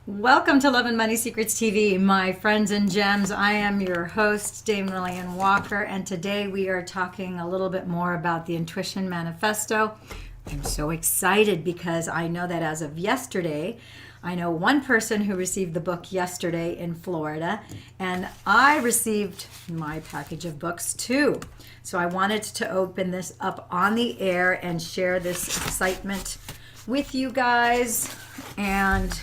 Welcome to Love and Money Secrets TV, my friends and gems. I am your host, Dame Lillian Walker, and today we are talking a little bit more about the Intuition Manifesto. I'm so excited because I know that as of yesterday, I know one person who received the book yesterday in Florida, and I received my package of books too. So I wanted to open this up on the air and share this excitement with you guys. And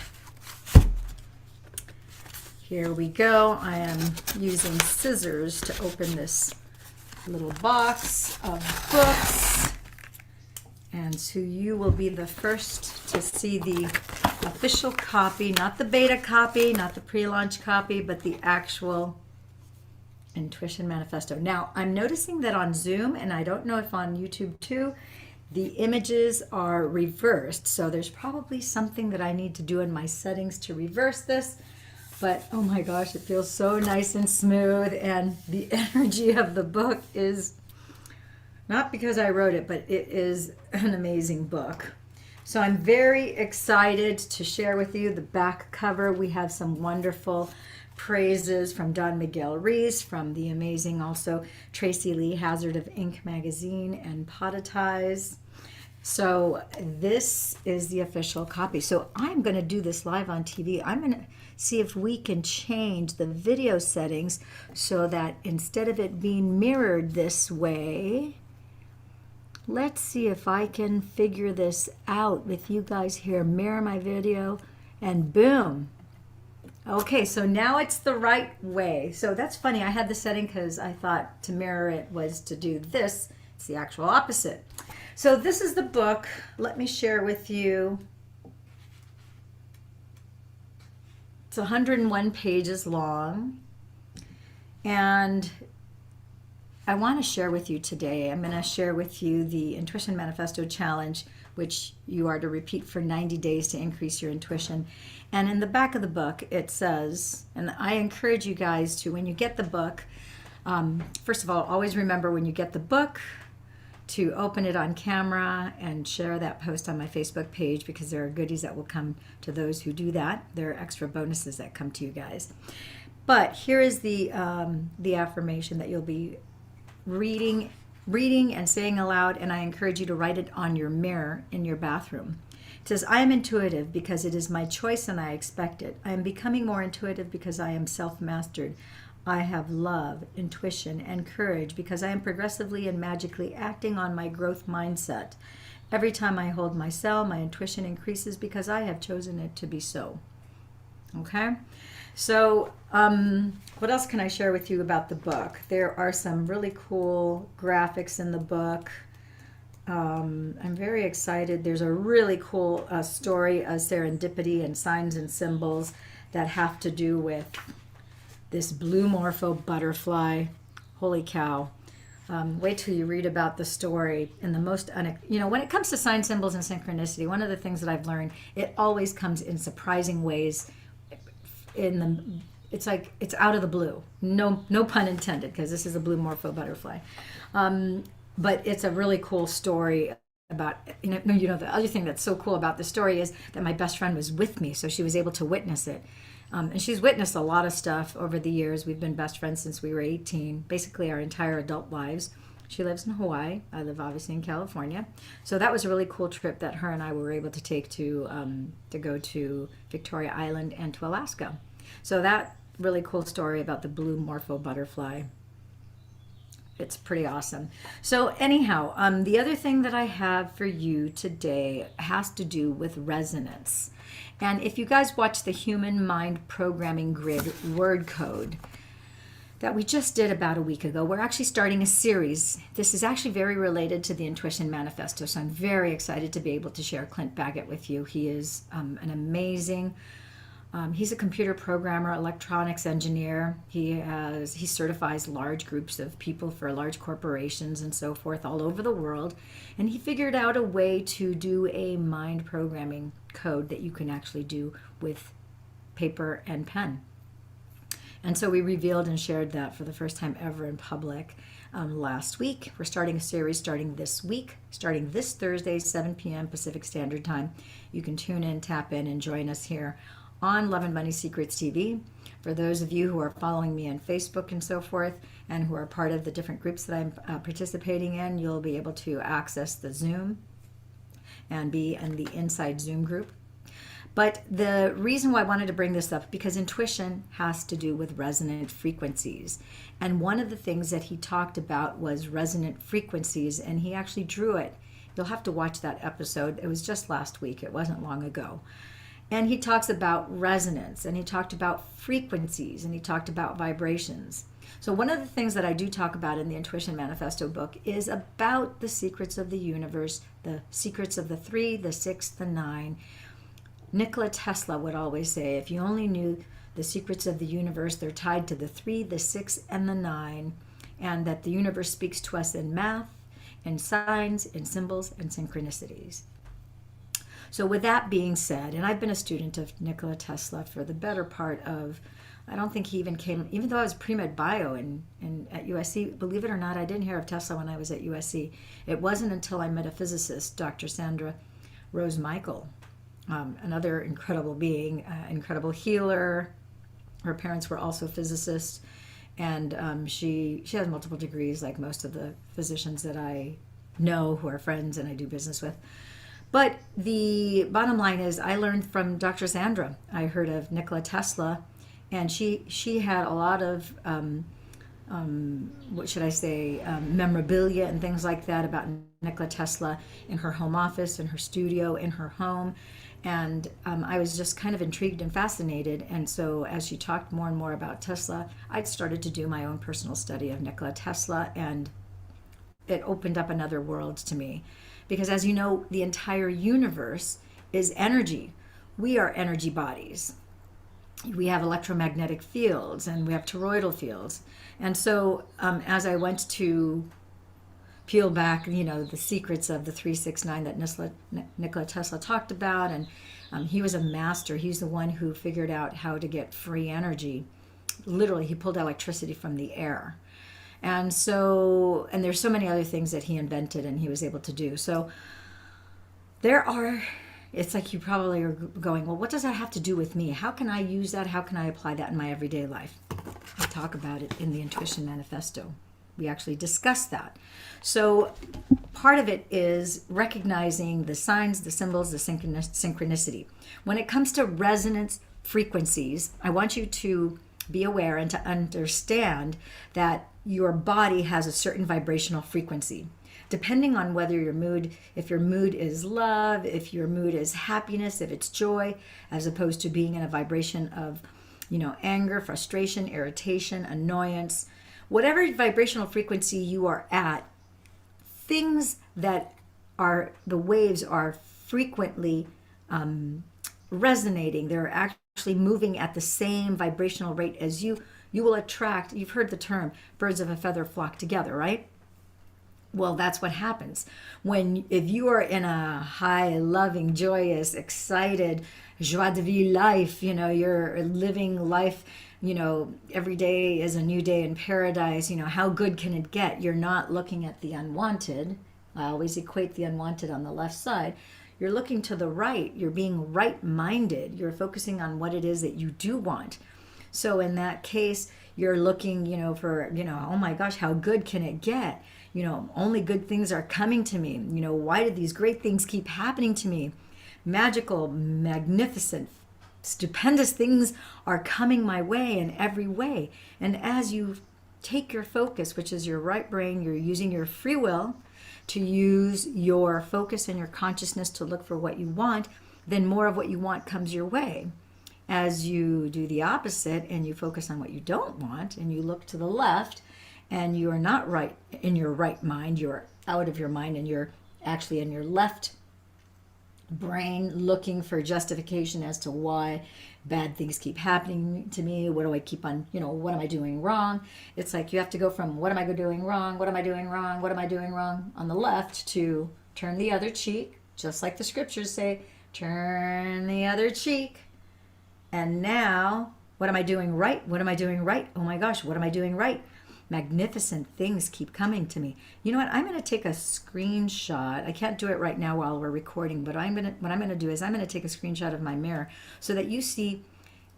here we go. I am using scissors to open this little box of books. And so you will be the first to see the official copy, not the beta copy, not the pre-launch copy, but the actual Intuition Manifesto. Now, I'm noticing that on Zoom, and I don't know if on YouTube too, the images are reversed. So there's probably something that I need to do in my settings to reverse this. But oh my gosh, it feels so nice and smooth, and the energy of the book is not because I wrote it, but it is an amazing book. So I'm very excited to share with you the back cover. We have some wonderful praises from Don Miguel Ruiz, from the amazing also Tracy Lee Hazard of Ink Magazine and Podetize. So this is the official copy. So I'm going to do this live on TV. I'm going to see if we can change the video settings so that instead of it being mirrored this way, let's see if I can figure this out with you guys here. Mirror my video and boom. Okay, so now it's the right way. So that's funny. I had the setting because I thought to mirror it was to do this. It's the actual opposite. So this is the book. Let me share with you. It's 101 pages long. And I want to share with you today, I'm going to share with you the Intuition Manifesto Challenge, which you are to repeat for 90 days to increase your intuition. And in the back of the book, it says, and I encourage you guys to, when you get the book, first of all, always remember when you get the book, to open it on camera and share that post on my Facebook page, because there are goodies that will come to those who do that. There are extra bonuses that come to you guys. But here is the affirmation that you'll be reading and saying aloud, and I encourage you to write it on your mirror in your bathroom. It says, I am intuitive because it is my choice and I expect it. I am becoming more intuitive because I am self-mastered. I have love, intuition, and courage because I am progressively and magically acting on my growth mindset. Every time I hold my cell, my intuition increases because I have chosen it to be so. Okay? So, what else can I share with you about the book? There are some really cool graphics in the book. I'm very excited. There's a really cool story of serendipity and signs and symbols that have to do with this blue morpho butterfly. Holy cow. Wait till you read about the story. And the most, when it comes to sign symbols and synchronicity, one of the things that I've learned, it always comes in surprising ways. It's like it's out of the blue. No pun intended, because this is a blue morpho butterfly. But it's a really cool story about, the other thing that's so cool about the story is that my best friend was with me, so she was able to witness it. And she's witnessed a lot of stuff over the years. We've been best friends since we were 18, basically our entire adult lives. She lives in Hawaii. I live obviously in California. So that was a really cool trip that her and I were able to take to go to Victoria Island and to Alaska. So that really cool story about the blue morpho butterfly. It's pretty awesome. So anyhow, the other thing that I have for you today has to do with resonance. And if you guys watch the Human Mind Programming Grid word code that we just did about a week ago, we're actually starting a series. This is actually very related to the Intuition Manifesto, so I'm very excited to be able to share Clint Baggett with you. He is an amazing he's a computer programmer, electronics engineer. He certifies large groups of people for large corporations and so forth all over the world. And he figured out a way to do a mind programming code that you can actually do with paper and pen. And so we revealed and shared that for the first time ever in public last week. We're starting a series starting this week, starting this Thursday, 7 p.m. Pacific Standard Time. You can tune in, tap in, and join us here on Love and Money Secrets TV. For those of you who are following me on Facebook and so forth, and who are part of the different groups that I'm participating in, you'll be able to access the Zoom and be in the inside Zoom group. But the reason why I wanted to bring this up, because intuition has to do with resonant frequencies. And one of the things that he talked about was resonant frequencies, and he actually drew it. You'll have to watch that episode. It was just last week. It wasn't long ago. And he talks about resonance, and he talked about frequencies, and he talked about vibrations. So one of the things that I do talk about in the Intuition Manifesto book is about the secrets of the universe, the secrets of the 3, the 6, the 9. Nikola Tesla would always say, if you only knew the secrets of the universe, they're tied to the 3, the 6, and the 9, and that the universe speaks to us in math, in signs, in symbols, and synchronicities. So with that being said, and I've been a student of Nikola Tesla for the better part of, I don't think he even came, even though I was pre-med bio at USC, believe it or not, I didn't hear of Tesla when I was at USC. It wasn't until I met a physicist, Dr. Sandra Rose Michael, another incredible being, incredible healer. Her parents were also physicists, and she has multiple degrees, like most of the physicians that I know who are friends and I do business with. But the bottom line is, I learned from Dr. Sandra. I heard of Nikola Tesla, and she had a lot of what should I say, memorabilia and things like that about Nikola Tesla in her home office, in her studio, in her home. And I was just kind of intrigued and fascinated. And so as she talked more and more about Tesla, I'd started to do my own personal study of Nikola Tesla, and it opened up another world to me. Because as you know, the entire universe is energy. We are energy bodies. We have electromagnetic fields, and we have toroidal fields. And so as I went to peel back, the secrets of the 369 that Nikola Tesla talked about, and he was a master. He's the one who figured out how to get free energy. Literally, he pulled electricity from the air. And so, and there's so many other things that he invented and he was able to do. So it's like you probably are going, well, what does that have to do with me? How can I use that? How can I apply that in my everyday life? I talk about it in the Intuition Manifesto. We actually discuss that. So part of it is recognizing the signs, the symbols, the synchronicity. When it comes to resonance frequencies, I want you to be aware and to understand that your body has a certain vibrational frequency. Depending on whether if your mood is love, if your mood is happiness, if it's joy, as opposed to being in a vibration of, anger, frustration, irritation, annoyance, whatever vibrational frequency you are at, things that are, the waves are frequently resonating. They're actually moving at the same vibrational rate as you. You will attract, you've heard the term, birds of a feather flock together, right? Well, that's what happens. If you are in a high, loving, joyous, excited, joie de vivre life, you're living life, every day is a new day in paradise, how good can it get? You're not looking at the unwanted. I always equate the unwanted on the left side. You're looking to the right. You're being right-minded. You're focusing on what it is that you do want. So in that case, you're looking, for, oh my gosh, how good can it get? Only good things are coming to me. Why do these great things keep happening to me? Magical, magnificent, stupendous things are coming my way in every way. And as you take your focus, which is your right brain, you're using your free will to use your focus and your consciousness to look for what you want, then more of what you want comes your way. As you do the opposite and you focus on what you don't want and you look to the left and you are not right in your right mind, you're out of your mind and you're actually in your left brain looking for justification as to why bad things keep happening to me. What do I keep on, what am I doing wrong? It's like you have to go from what am I doing wrong? What am I doing wrong? What am I doing wrong on the left to turn the other cheek, just like the scriptures say, turn the other cheek. And now, what am I doing right? What am I doing right? Oh my gosh, what am I doing right? Magnificent things keep coming to me. You know what? I'm going to take a screenshot. I can't do it right now while we're recording, but what I'm going to do is I'm going to take a screenshot of my mirror so that you see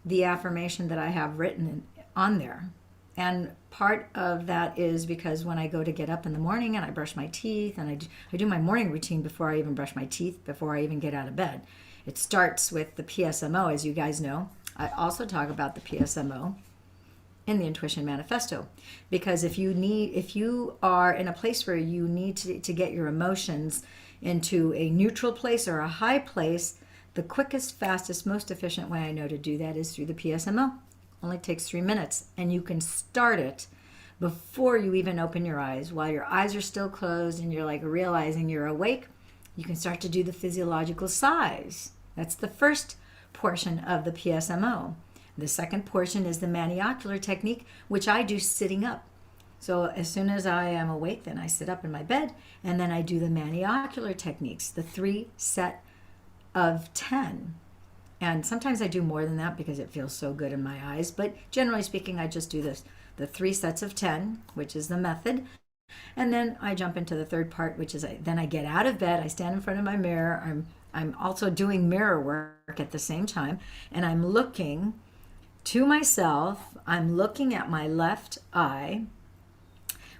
the affirmation that I have written on there. And part of that is because when I go to get up in the morning and I brush my teeth and I do my morning routine before I even brush my teeth, before I even get out of bed. It starts with the PSMO, as you guys know. I also talk about the PSMO in the Intuition Manifesto, because if you are in a place where you need to get your emotions into a neutral place or a high place, the quickest, fastest, most efficient way I know to do that is through the PSMO. Only takes 3 minutes, and you can start it before you even open your eyes. While your eyes are still closed and you're like realizing you're awake, you can start to do the physiological sighs. That's the first portion of the PSMO. The second portion is the maniocular technique, which I do sitting up. So as soon as I am awake, then I sit up in my bed, and then I do the maniocular techniques, the 3 set of 10. And sometimes I do more than that because it feels so good in my eyes. But generally speaking, I just do the 3 sets of 10, which is the method. And then I jump into the third part, which is then I get out of bed. I stand in front of my mirror. I'm also doing mirror work at the same time. And I'm looking to myself. I'm looking at my left eye,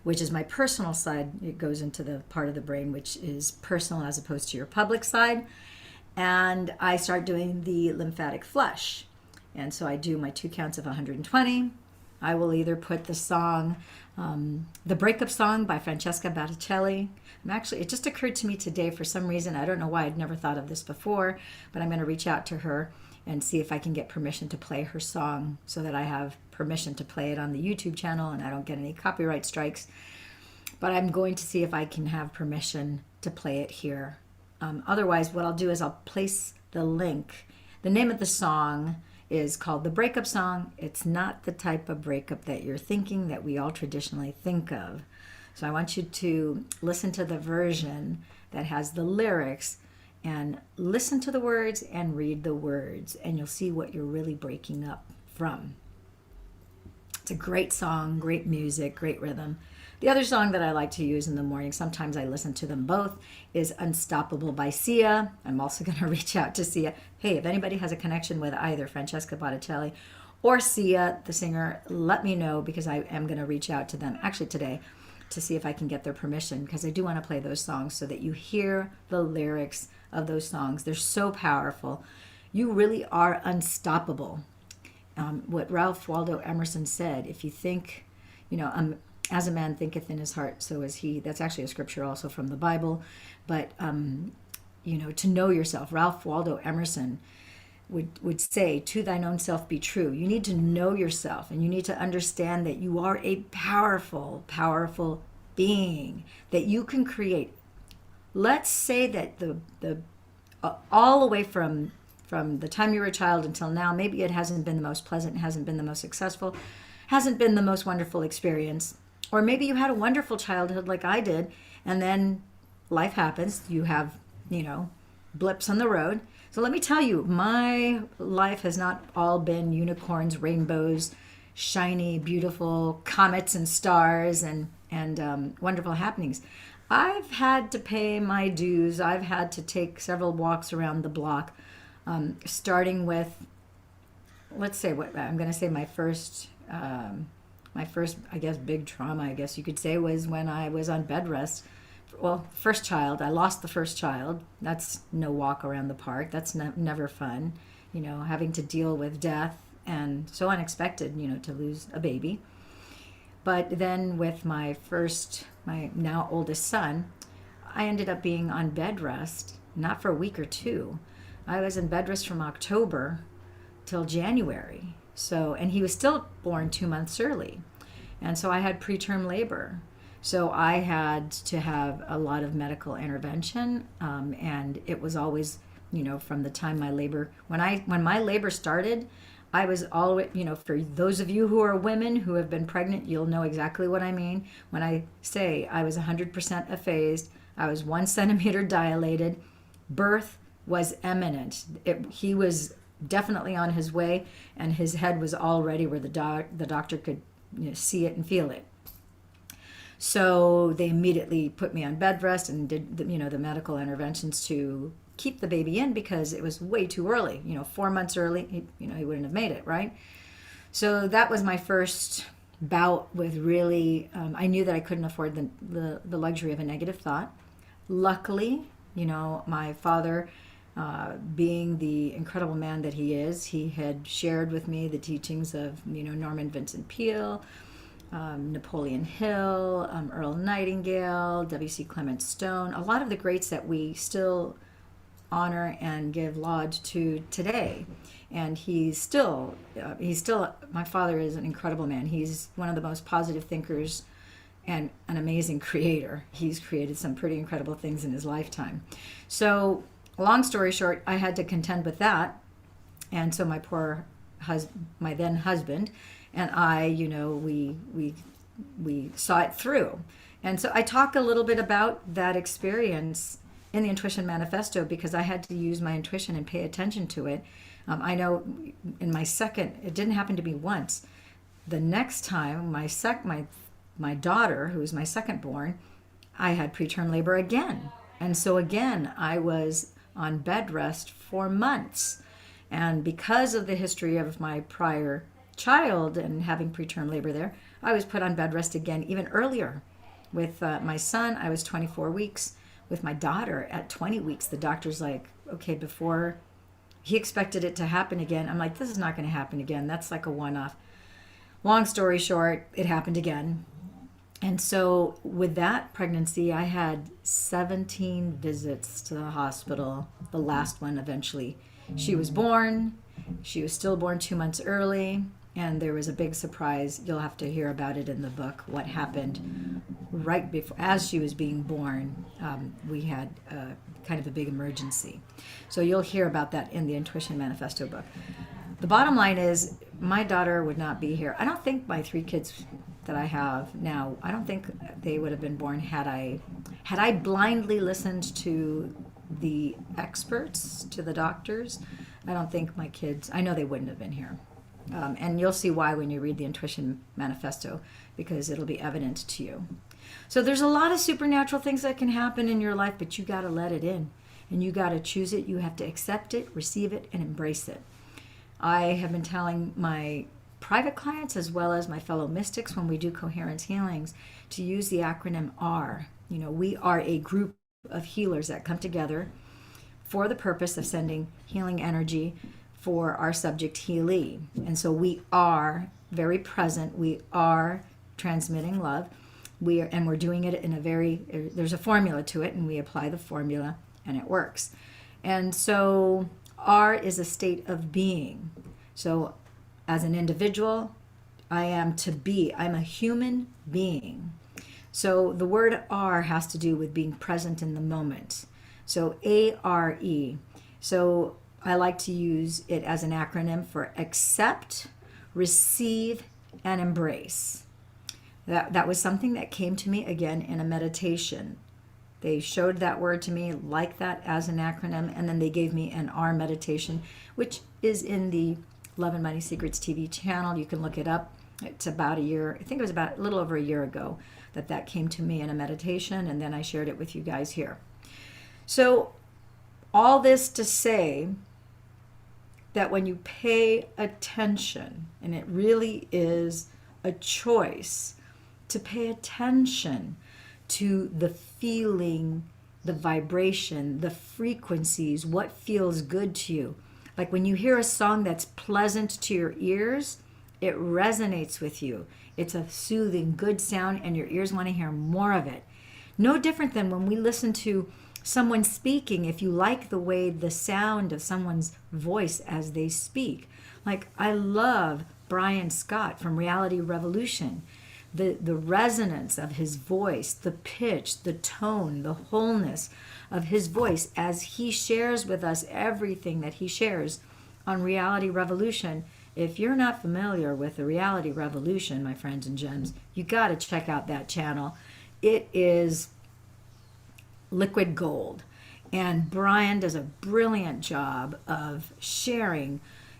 which is my personal side. It goes into the part of the brain which is personal as opposed to your public side. And I start doing the lymphatic flush. And so I do my 2 counts of 120. I will either put the song, the breakup song by Francesca Batticelli. It just occurred to me today for some reason. I don't know why I'd never thought of this before, but I'm going to reach out to her and see if I can get permission to play her song so that I have permission to play it on the YouTube channel and I don't get any copyright strikes. But I'm going to see if I can have permission to play it here. Otherwise, what I'll do is I'll place the link. The name of the song is called The Breakup Song. It's not the type of breakup that you're thinking that we all traditionally think of. So I want you to listen to the version that has the lyrics and listen to the words and read the words, and you'll see what you're really breaking up from. It's a great song, great music, great rhythm. The other song that I like to use in the morning, sometimes I listen to them both, is Unstoppable by Sia. I'm also going to reach out to Sia. Hey, if anybody has a connection with either Francesca Botticelli or Sia, the singer, let me know, because I am going to reach out to them actually today to see if I can get their permission, because I do want to play those songs so that you hear the lyrics of those songs. They're so powerful. You really are unstoppable. What Ralph Waldo Emerson said, if you think, as a man thinketh in his heart, so is he. That's actually a scripture also from the Bible. But, to know yourself, Ralph Waldo Emerson would say, to thine own self be true. You need to know yourself, and you need to understand that you are a powerful, powerful being, that you can create. Let's say that the all the way from the time you were a child until now, maybe it hasn't been the most pleasant, hasn't been the most successful, hasn't been the most wonderful experience. Or maybe you had a wonderful childhood like I did, and then life happens. You have, blips on the road. So let me tell you, my life has not all been unicorns, rainbows, shiny, beautiful comets and stars and wonderful happenings. I've had to pay my dues. I've had to take several walks around the block, starting with, let's say, what I'm going to say, my first, I guess, big trauma, I guess you could say, was when I was on bed rest. Well, first child, I lost the first child. That's no walk around the park. That's never fun, having to deal with death, and so unexpected, to lose a baby. But then with my now oldest son, I ended up being on bed rest, not for a week or two. I was in bed rest from October till January. And he was still born 2 months early. And so I had preterm labor. So I had to have a lot of medical intervention. And it was always, from the time my labor, when my labor started, I was always, for those of you who are women who have been pregnant, you'll know exactly what I mean. When I say I was 100% aphased, I was 1 centimeter dilated, birth was imminent. He was definitely on his way, and his head was already where the doctor could see it and feel it. So they immediately put me on bed rest and did the medical interventions to keep the baby in because it was way too early. 4 months early, he wouldn't have made it, right? So that was my first bout with really, I knew that I couldn't afford the luxury of a negative thought. Luckily, my father, being the incredible man that he is, he had shared with me the teachings of, Norman Vincent Peale, Napoleon Hill, Earl Nightingale, W.C. Clement Stone, a lot of the greats that we still honor and give laud to today. And he's still, my father is an incredible man. He's one of the most positive thinkers and an amazing creator. He's created some pretty incredible things in his lifetime. So, long story short, I had to contend with that. And so my then husband and I, we saw it through. And so I talk a little bit about that experience in the Intuition Manifesto because I had to use my intuition and pay attention to it. I know in my second, it didn't happen to me once. The next time, my daughter, who was my second born, I had preterm labor again. And so again, I was on bed rest for months. And because of the history of my prior child and having preterm labor there, I was put on bed rest again even earlier. With my son, I was 24 weeks. With my daughter at 20 weeks, the doctor's like, okay, before he expected it to happen again. I'm like, this is not going to happen again. That's like a one-off. Long story short, it happened again. And so with that pregnancy, I had 17 visits to the hospital. The last one eventually. She was born. She was stillborn 2 months early. And there was a big surprise. You'll have to hear about it in the book, what happened right before, as she was being born. We had kind of a big emergency. So you'll hear about that in the Intuition Manifesto book. The bottom line is my daughter would not be here. I don't think my 3 kids that I have now, I don't think they would have been born had I blindly listened to the experts, to the doctors. I don't think my kids, I know they wouldn't have been here. And you'll see why when you read the Intuition Manifesto, because it'll be evident to you. So there's a lot of supernatural things that can happen in your life, but you got to let it in. And you got to choose it. You have to accept it, receive it, and embrace it. I have been telling my private clients as well as my fellow mystics when we do coherence healings to use the acronym R. We are a group of healers that come together for the purpose of sending healing energy for our subject healee. And so we are very present. We are transmitting love. We're doing it in there's a formula to it, and we apply the formula and it works. And so R is a state of being. So as an individual, I'm a human being. So the word R has to do with being present in the moment. So ARE. So I like to use it as an acronym for accept, receive, and embrace. That was something that came to me again in a meditation. They showed that word to me like that as an acronym, and then they gave me an R meditation, which is in the Love and Money Secrets TV channel. You can look it up. It's about a year, I think it was about a little over a year ago that came to me in a meditation, and then I shared it with you guys here. So all this to say that when you pay attention, and it really is a choice to pay attention to the feeling, the vibration, the frequencies, what feels good to you. Like when you hear a song that's pleasant to your ears, it resonates with you. It's a soothing, good sound, and your ears want to hear more of it. No different than when we listen to someone speaking, if you like the way the sound of someone's voice as they speak. Like I love Brian Scott from Reality Revolution. The resonance of his voice, the pitch, the tone, the wholeness of his voice as he shares with us everything that he shares on Reality Revolution. If you're not familiar with the Reality Revolution, my friends and gems, you got to check out that channel. It is liquid gold. And Brian does a brilliant job of sharing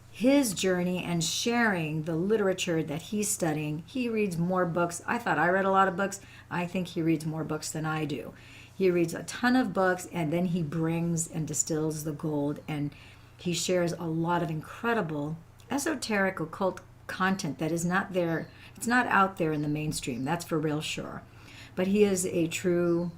his journey and sharing the literature that he's studying. He reads more books. I thought I read a lot of books. I think he reads more books than I do. He reads a ton of books, and then he brings and distills the gold, and he shares a lot of incredible esoteric occult content that is not there. It's not out there in the mainstream. That's for real sure. But he is a true,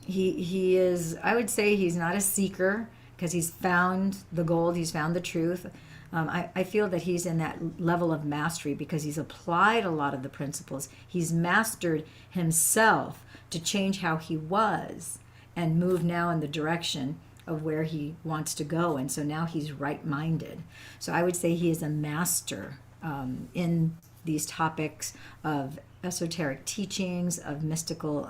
he is, I would say he's not a seeker, because he's found the gold, he's found the truth. I feel that he's in that level of mastery because he's applied a lot of the principles. He's mastered himself to change how he was and move now in the direction of where he wants to go. And so now he's right-minded. So I would say he is a master in these topics of esoteric teachings, of mystical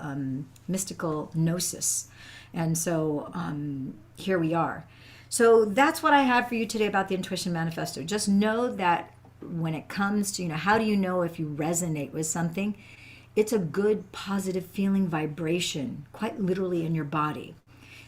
gnosis. And so here we are. So that's what I have for you today about the Intuition Manifesto. Just know that when it comes to, how do you know if you resonate with something? It's a good, positive feeling vibration, quite literally in your body.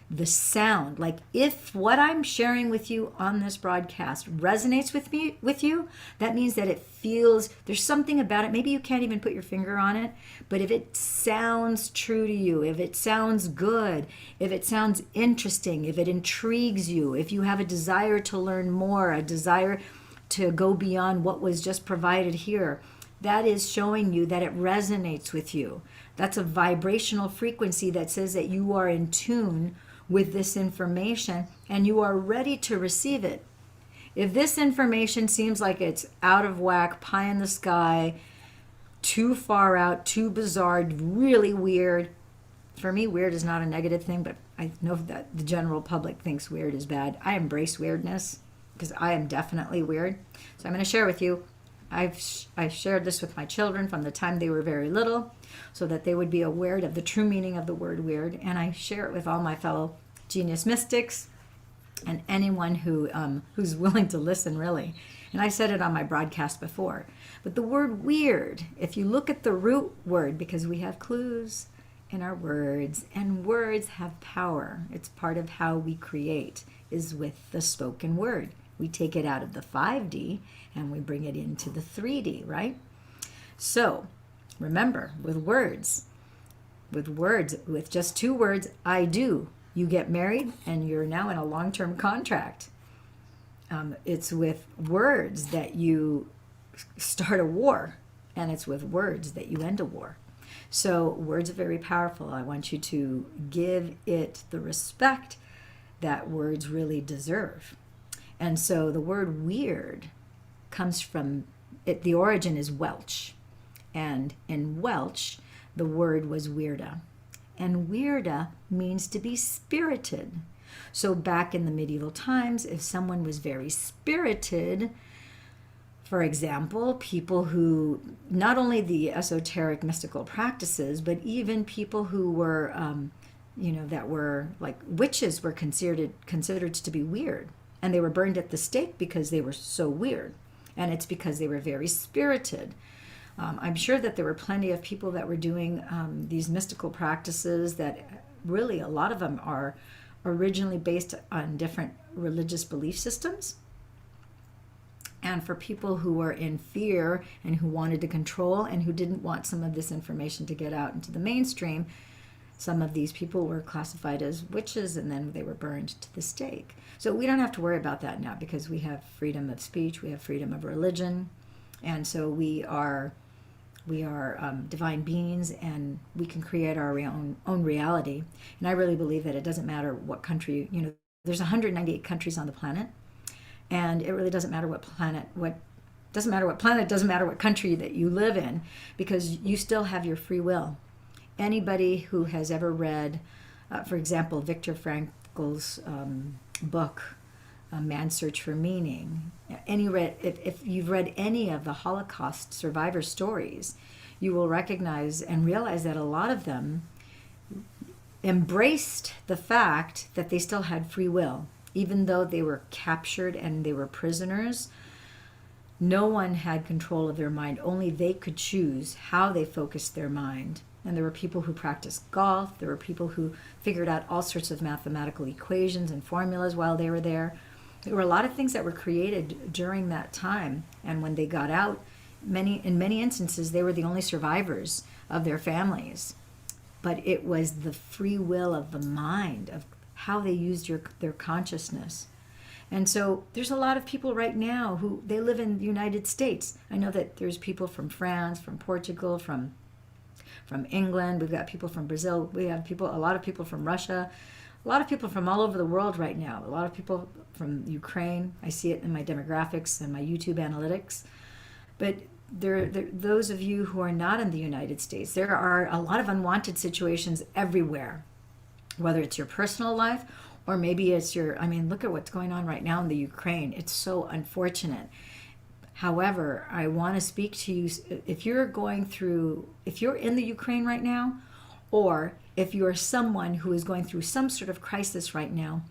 The sound, like if what I'm sharing with you on this broadcast resonates with you, that means that it feels, there's something about it. Maybe you can't even put your finger on it, but if it sounds true to you, if it sounds good, if it sounds interesting, if it intrigues you, if you have a desire to learn more, a desire to go beyond what was just provided here, that is showing you that it resonates with you. That's a vibrational frequency that says that you are in tune with this information and you are ready to receive it. If this information seems like it's out of whack, pie in the sky, too far out, too bizarre, really weird. For me, weird is not a negative thing, but I know that the general public thinks weird is bad. I embrace weirdness because I am definitely weird. So I'm going to share with you. I've shared this with my children from the time they were very little so that they would be aware of the true meaning of the word weird. And I share it with all my fellow genius mystics and anyone who's willing to listen, really. And I said it on my broadcast before. But the word weird, if you look at the root word, because we have clues in our words, and words have power. It's part of how we create, is with the spoken word. We take it out of the 5D and we bring it into the 3D, right? So remember, with just 2 words, I do, you get married and you're now in a long-term contract. It's with words that you start a war, and it's with words that you end a war. So words are very powerful. I want you to give it the respect that words really deserve. And so the word weird comes from, the origin is Welsh. And in Welsh, the word was weirda. And weirda means to be spirited. So back in the medieval times, if someone was very spirited, for example, people who, not only the esoteric mystical practices, but even people who were, that were like witches were considered to be weird. And they were burned at the stake because they were so weird. And it's because they were very spirited. I'm sure that there were plenty of people that were doing these mystical practices that really, a lot of them are originally based on different religious belief systems. And for people who were in fear and who wanted to control and who didn't want some of this information to get out into the mainstream, some of these people were classified as witches and then they were burned to the stake. So we don't have to worry about that now because we have freedom of speech, we have freedom of religion, and so we are divine beings and we can create our own reality. And I really believe that it doesn't matter what country, there's 198 countries on the planet, and it really doesn't matter what planet, doesn't matter what country that you live in, because you still have your free will. Anybody who has ever read, for example, Viktor Frankl's book, Man's Search for Meaning, if you've read any of the Holocaust survivor stories, you will recognize and realize that a lot of them embraced the fact that they still had free will. Even though they were captured and they were prisoners, no one had control of their mind. Only they could choose how they focused their mind. And there were people who practiced golf. There were people who figured out all sorts of mathematical equations and formulas while they were there. There were a lot of things that were created during that time. And when they got out, in many instances, they were the only survivors of their families. but it was the free will of the mind, of how they used their consciousness. And so there's a lot of people right now who they live in the United States. I know that there's people from France, from Portugal, from England. We've got people from Brazil. We have a lot of people from Russia, a lot of people from all over the world right now. A lot of people from Ukraine. I see it in my demographics and my YouTube analytics. But those of you who are not in the United States, there are a lot of unwanted situations everywhere, whether it's your personal life or maybe it's look at what's going on right now in the Ukraine. It's so unfortunate. However, I want to speak to you, if you're in the Ukraine right now, or if you're someone who is going through some sort of crisis right now,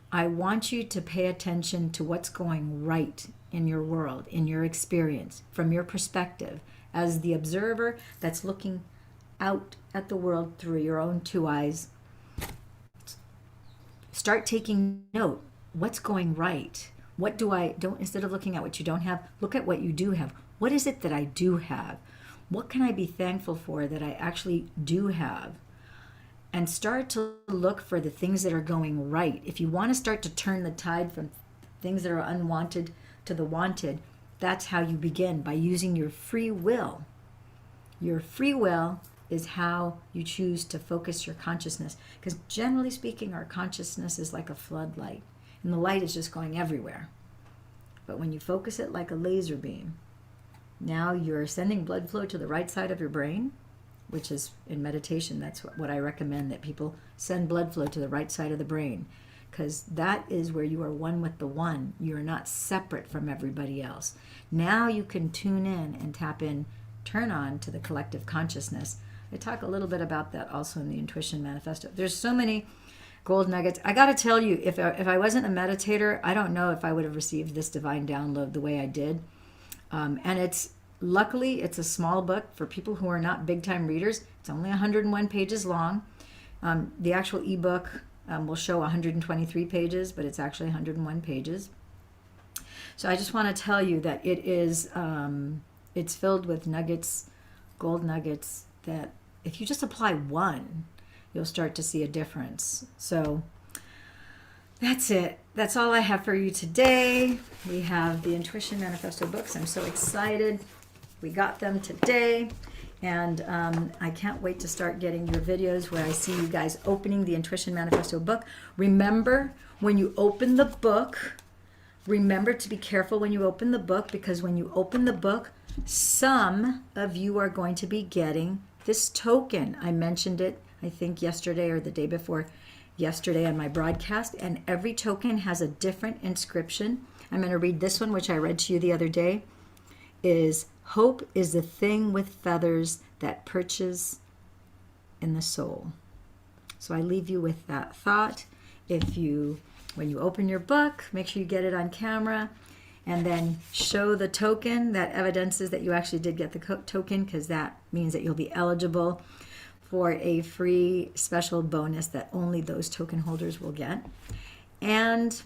I want you to pay attention to what's going right in your world, in your experience, from your perspective, as the observer that's looking out at the world through your own two eyes. Start taking note. What's going right? What don't instead of looking at what you don't have, look at what you do have. What is it that I do have? What can I be thankful for that I actually do have? And start to look for the things that are going right. If you want to start to turn the tide from things that are unwanted to the wanted, that's how you begin, by using your free will. Your free will is how you choose to focus your consciousness. Because generally speaking, our consciousness is like a floodlight, and the light is just going everywhere. But when you focus it like a laser beam, now you're sending blood flow to the right side of your brain, which is in meditation, that's what I recommend, that people send blood flow to the right side of the brain, because that is where you are one with the one. You're not separate from everybody else. Now you can tune in and tap in, turn on to the collective consciousness. I talk a little bit about that also in the Intuition Manifesto. There's so many gold nuggets. I got to tell you, if I wasn't a meditator, I don't know if I would have received this divine download the way I did. And luckily, it's a small book for people who are not big-time readers. It's only 101 pages long. The actual ebook will show 123 pages, but it's actually 101 pages. So I just want to tell you that it's filled with nuggets, gold nuggets, that if you just apply one, you'll start to see a difference. So that's it. That's all I have for you today. We have the Intuition Manifesto books. I'm so excited. We got them today. And I can't wait to start getting your videos where I see you guys opening the Intuition Manifesto book. Remember, when you open the book, remember to be careful when you open the book, because when you open the book, some of you are going to be getting this token. I mentioned it, I think yesterday or the day before yesterday on my broadcast, and every token has a different inscription. I'm going to read this one, which I read to you the other day, is hope is the thing with feathers that perches in the soul. So I leave you with that thought. When you open your book, make sure you get it on camera, and then show the token. That evidences that you actually did get the token, because that means that you'll be eligible for a free special bonus that only those token holders will get. And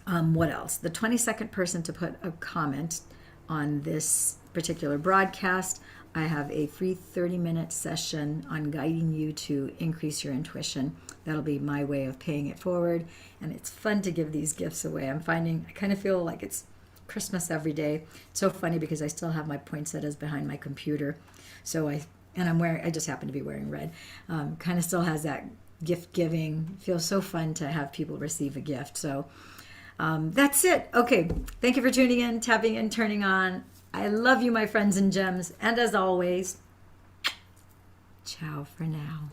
what else? The 22nd person to put a comment on this particular broadcast, I have a free 30-minute session on guiding you to increase your intuition. That'll be my way of paying it forward. And it's fun to give these gifts away. I kind of feel like it's Christmas every day. It's so funny because I still have my poinsettias behind my computer. I just happen to be wearing red. Kind of still has that gift giving. Feels so fun to have people receive a gift. So that's it. Okay. Thank you for tuning in, tapping in, turning on. I love you, my friends and gems. And as always, ciao for now.